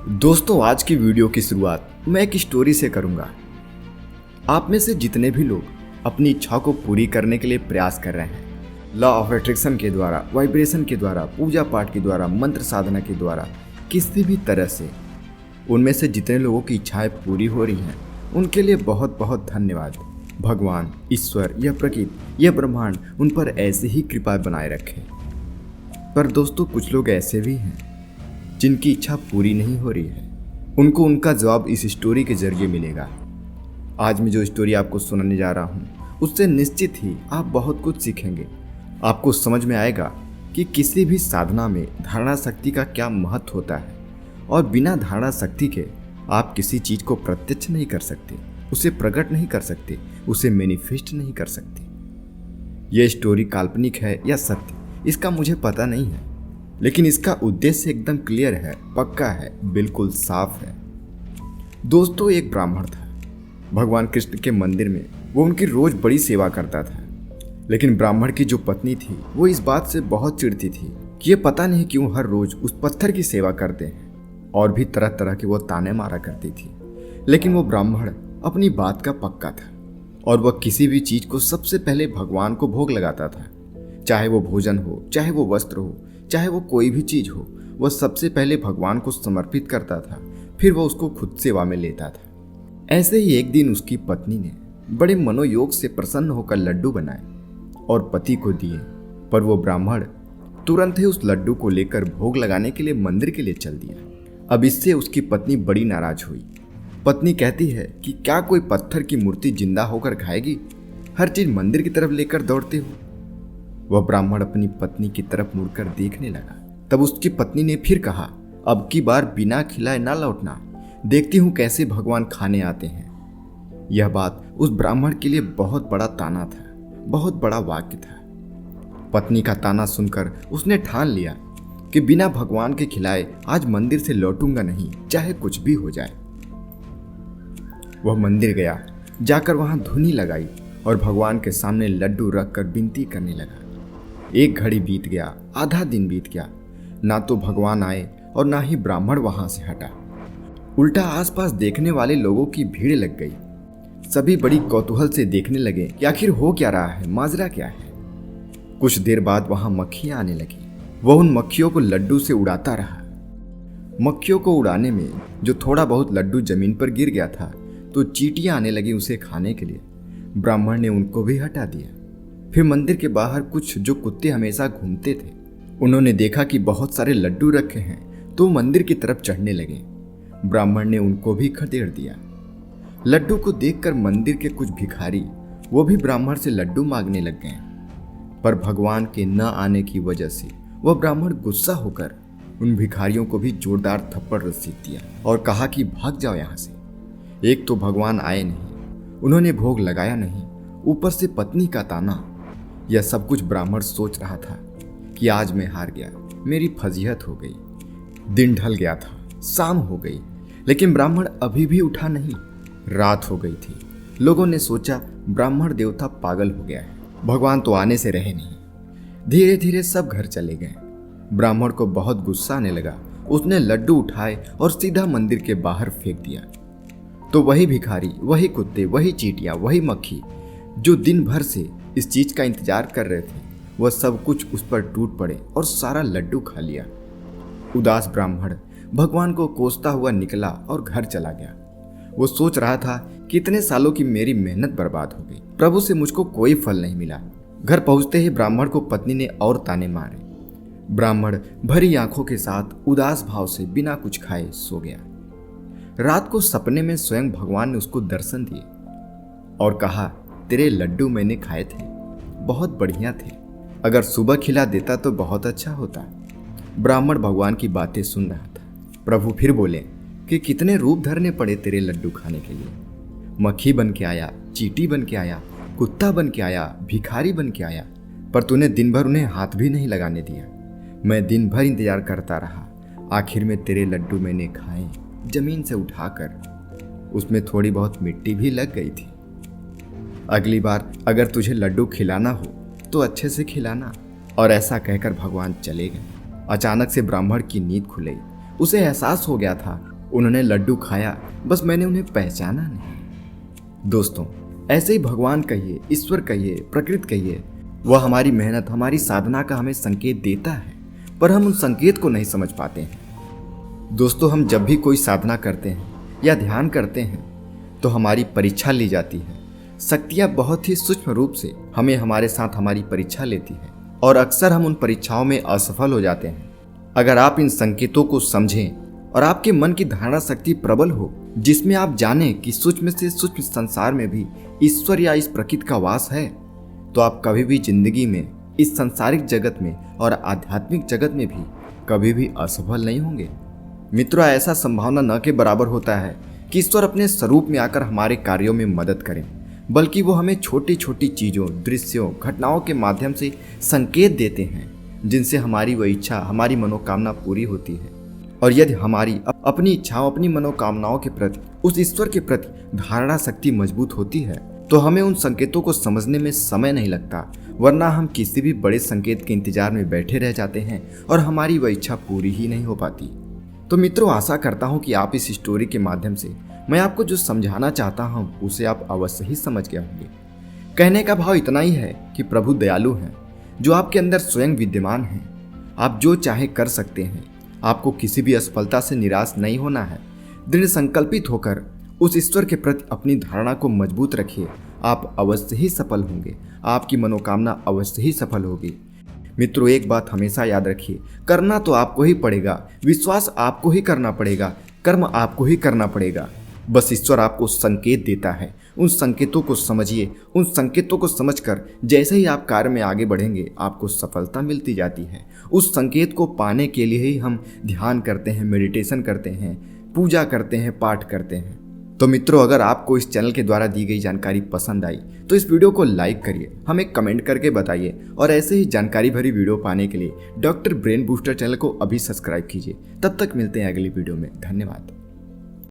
दोस्तों, आज की वीडियो की शुरुआत मैं एक स्टोरी से करूंगा। आप में से जितने भी लोग अपनी इच्छा को पूरी करने के लिए प्रयास कर रहे हैं, लॉ ऑफ अट्रैक्शन के द्वारा, वाइब्रेशन के द्वारा, पूजा पाठ के द्वारा, मंत्र साधना के द्वारा, किसी भी तरह से, उनमें से जितने लोगों की इच्छाएं पूरी हो रही हैं, उनके लिए बहुत बहुत धन्यवाद। भगवान, ईश्वर, यह प्रकृति, यह ब्रह्मांड उन पर ऐसे ही कृपा बनाए रखे। पर दोस्तों, कुछ लोग ऐसे भी हैं जिनकी इच्छा पूरी नहीं हो रही है। उनको उनका जवाब इस स्टोरी के जरिए मिलेगा। आज मैं जो स्टोरी आपको सुनाने जा रहा हूँ, उससे निश्चित ही आप बहुत कुछ सीखेंगे। आपको समझ में आएगा कि किसी भी साधना में धारणा शक्ति का क्या महत्व होता है, और बिना धारणा शक्ति के आप किसी चीज़ को प्रत्यक्ष नहीं कर सकते, उसे प्रकट नहीं कर सकते, उसे मैनिफेस्ट नहीं कर सकते। यह स्टोरी काल्पनिक है या सत्य, इसका मुझे पता नहीं है, लेकिन इसका उद्देश्य एकदम क्लियर है, पक्का है, बिल्कुल साफ है। दोस्तों, एक ब्राह्मण था। भगवान कृष्ण के मंदिर में वो उनकी रोज बड़ी सेवा करता था। लेकिन ब्राह्मण की जो पत्नी थी, वो इस बात से बहुत चिढ़ती थी कि ये पता नहीं क्यों हर रोज उस पत्थर की सेवा करते हैं, और भी तरह तरह के वो ताने मारा करती थी। लेकिन वो ब्राह्मण अपनी बात का पक्का था, और वह किसी भी चीज को सबसे पहले भगवान को भोग लगाता था। चाहे वो भोजन हो, चाहे वो वस्त्र हो, चाहे वो कोई भी चीज हो, वह सबसे पहले भगवान को समर्पित करता था, फिर वह उसको खुद सेवा में लेता था। ऐसे ही एक दिन उसकी पत्नी ने बड़े मनोयोग से प्रसन्न होकर लड्डू बनाए और पति को दिए, पर वो ब्राह्मण तुरंत ही उस लड्डू को लेकर भोग लगाने के लिए मंदिर के लिए चल दिया। अब इससे उसकी पत्नी बड़ी नाराज हुई। पत्नी कहती है कि क्या कोई पत्थर की मूर्ति जिंदा होकर खाएगी? हर चीज मंदिर की तरफ लेकर दौड़ते हो। वह ब्राह्मण अपनी पत्नी की तरफ मुड़कर देखने लगा। तब उसकी पत्नी ने फिर कहा, अब की बार बिना खिलाए ना लौटना, देखती हूं कैसे भगवान खाने आते हैं। यह बात उस ब्राह्मण के लिए बहुत बड़ा ताना था, बहुत बड़ा वाक्य था। पत्नी का ताना सुनकर उसने ठान लिया कि बिना भगवान के खिलाए आज मंदिर से लौटूंगा नहीं, चाहे कुछ भी हो जाए। वह मंदिर गया, जाकर वहां धुनी लगाई और भगवान के सामने लड्डू रखकर विनती करने लगा। एक घड़ी बीत गया, आधा दिन बीत गया, ना तो भगवान आए और ना ही ब्राह्मण वहां से हटा। उल्टा आसपास देखने वाले लोगों की भीड़ लग गई। सभी बड़ी कौतूहल से देखने लगे कि आखिर हो क्या रहा है, माजरा क्या है। कुछ देर बाद वहां मक्खियां आने लगी। वह उन मक्खियों को लड्डू से उड़ाता रहा। मक्खियों को उड़ाने में जो थोड़ा बहुत लड्डू जमीन पर गिर गया था, तो चींटियां आने लगी उसे खाने के लिए। ब्राह्मण ने उनको भी हटा दिया। फिर मंदिर के बाहर कुछ जो कुत्ते हमेशा घूमते थे, उन्होंने देखा कि बहुत सारे लड्डू रखे हैं, तो मंदिर की तरफ चढ़ने लगे। ब्राह्मण ने उनको भी खदेड़ दिया। लड्डू को देखकर मंदिर के कुछ भिखारी वो भी ब्राह्मण से लड्डू मांगने लग गए। पर भगवान के न आने की वजह से वह ब्राह्मण गुस्सा होकर उन भिखारियों को भी जोरदार थप्पड़ रसीद दिया और कहा कि भाग जाओ यहाँ से। एक तो भगवान आए नहीं, उन्होंने भोग लगाया नहीं, ऊपर से पत्नी का ताना। यह सब कुछ ब्राह्मण सोच रहा था कि आज मैं हार गया, मेरी फजीहत हो गई। दिन ढल गया था, शाम हो गई, लेकिन ब्राह्मण अभी भी उठा नहीं। रात हो गई थी। लोगों ने सोचा ब्राह्मण देवता पागल हो गया है, भगवान तो आने से रहे नहीं। धीरे धीरे सब घर चले गए। ब्राह्मण को बहुत गुस्सा आने लगा। उसने लड्डू उठाए और सीधा मंदिर के बाहर फेंक दिया। तो वही भिखारी, वही कुत्ते, वही चींटियां, वही मक्खी जो दिन भर से इस चीज का इंतजार कर रहे थे, वह सब कुछ उस पर टूट पड़े और सारा लड्डू खा लिया। उदास ब्राह्मण भगवान को कोसता हुआ निकला और घर चला गया। वो सोच रहा था कि इतने सालों की मेरी मेहनत बर्बाद हो गई, प्रभु से मुझको कोई फल नहीं मिला। घर पहुंचते ही ब्राह्मण को पत्नी ने और ताने मारे। ब्राह्मण भरी आंखों के साथ उदास भाव से बिना कुछ खाए सो गया। रात को सपने में स्वयं भगवान ने उसको दर्शन दिए और कहा, तेरे लड्डू मैंने खाए थे, बहुत बढ़िया थे, अगर सुबह खिला देता तो बहुत अच्छा होता। ब्राह्मण भगवान की बातें सुन रहा था। प्रभु फिर बोले कि कितने रूप धरने पड़े तेरे लड्डू खाने के लिए। मक्खी बन के आया, चींटी बन के आया, कुत्ता बन के आया, भिखारी बन के आया, पर तूने दिन भर उन्हें हाथ भी नहीं लगाने दिया। मैं दिन भर इंतजार करता रहा, आखिर में तेरे लड्डू मैंने खाए, जमीन से उठाकर। उसमें थोड़ी बहुत मिट्टी भी लग गई थी। अगली बार अगर तुझे लड्डू खिलाना हो तो अच्छे से खिलाना। और ऐसा कहकर भगवान चले गए। अचानक से ब्राह्मण की नींद खुल गई। उसे एहसास हो गया था उन्होंने लड्डू खाया, बस मैंने उन्हें पहचाना नहीं। दोस्तों, ऐसे ही भगवान कहिए, ईश्वर कहिए, प्रकृति कहिए, वह हमारी मेहनत, हमारी साधना का हमें संकेत देता है, पर हम उन संकेत को नहीं समझ पाते हैं। दोस्तों, हम जब भी कोई साधना करते हैं या ध्यान करते हैं तो हमारी परीक्षा ली जाती है। शक्तियाँ बहुत ही सूक्ष्म रूप से हमें हमारे साथ हमारी परीक्षा लेती है और अक्सर हम उन परीक्षाओं में असफल हो जाते हैं। अगर आप इन संकेतों को समझें और आपके मन की धारणा शक्ति प्रबल हो, जिसमें आप जानें कि सूक्ष्म से सूक्ष्म संसार में भी ईश्वर या इस प्रकृति का वास है, तो आप कभी भी जिंदगी में, इस सांसारिक जगत में और आध्यात्मिक जगत में भी कभी भी असफल नहीं होंगे। मित्रों, ऐसा संभावना न के बराबर होता है कि ईश्वर अपने स्वरूप में आकर हमारे कार्यों में मदद करें, बल्कि वो हमें छोटी छोटी चीज़ों, दृश्यों, घटनाओं के माध्यम से संकेत देते हैं, जिनसे हमारी वह इच्छा, हमारी मनोकामना पूरी होती है। और यदि हमारी अपनी इच्छाओं, अपनी मनोकामनाओं के प्रति, उस ईश्वर के प्रति धारणा शक्ति मजबूत होती है, तो हमें उन संकेतों को समझने में समय नहीं लगता, वरना हम किसी भी बड़े संकेत के इंतजार में बैठे रह जाते हैं और हमारी वह इच्छा पूरी ही नहीं हो पाती। तो मित्रों, आशा करता हूँ कि आप इस स्टोरी के माध्यम से मैं आपको जो समझाना चाहता हूँ उसे आप अवश्य ही समझ गए होंगे। कहने का भाव इतना ही है कि प्रभु दयालु हैं, जो आपके अंदर स्वयं विद्यमान हैं। आप जो चाहे कर सकते हैं। आपको किसी भी असफलता से निराश नहीं होना है। दृढ़ संकल्पित होकर उस ईश्वर के प्रति अपनी धारणा को मजबूत रखिए। आप अवश्य ही सफल होंगे। आपकी मनोकामना अवश्य ही सफल होगी। मित्रों, एक बात हमेशा याद रखिए, करना तो आपको ही पड़ेगा, विश्वास आपको ही करना पड़ेगा, कर्म आपको ही करना पड़ेगा। बस ईश्वर आपको संकेत देता है। उन संकेतों को समझिए। उन संकेतों को समझकर जैसे ही आप कार्य में आगे बढ़ेंगे, आपको सफलता मिलती जाती है। उस संकेत को पाने के लिए ही हम ध्यान करते हैं, मेडिटेशन करते हैं, पूजा करते हैं, पाठ करते हैं। तो मित्रों, अगर आपको इस चैनल के द्वारा दी गई जानकारी पसंद आई तो इस वीडियो को लाइक करिए, हमें कमेंट करके बताइए और ऐसे ही जानकारी भरी वीडियो पाने के लिए डॉक्टर ब्रेन बूस्टर चैनल को अभी सब्सक्राइब कीजिए। तब तक मिलते हैं अगली वीडियो में। धन्यवाद।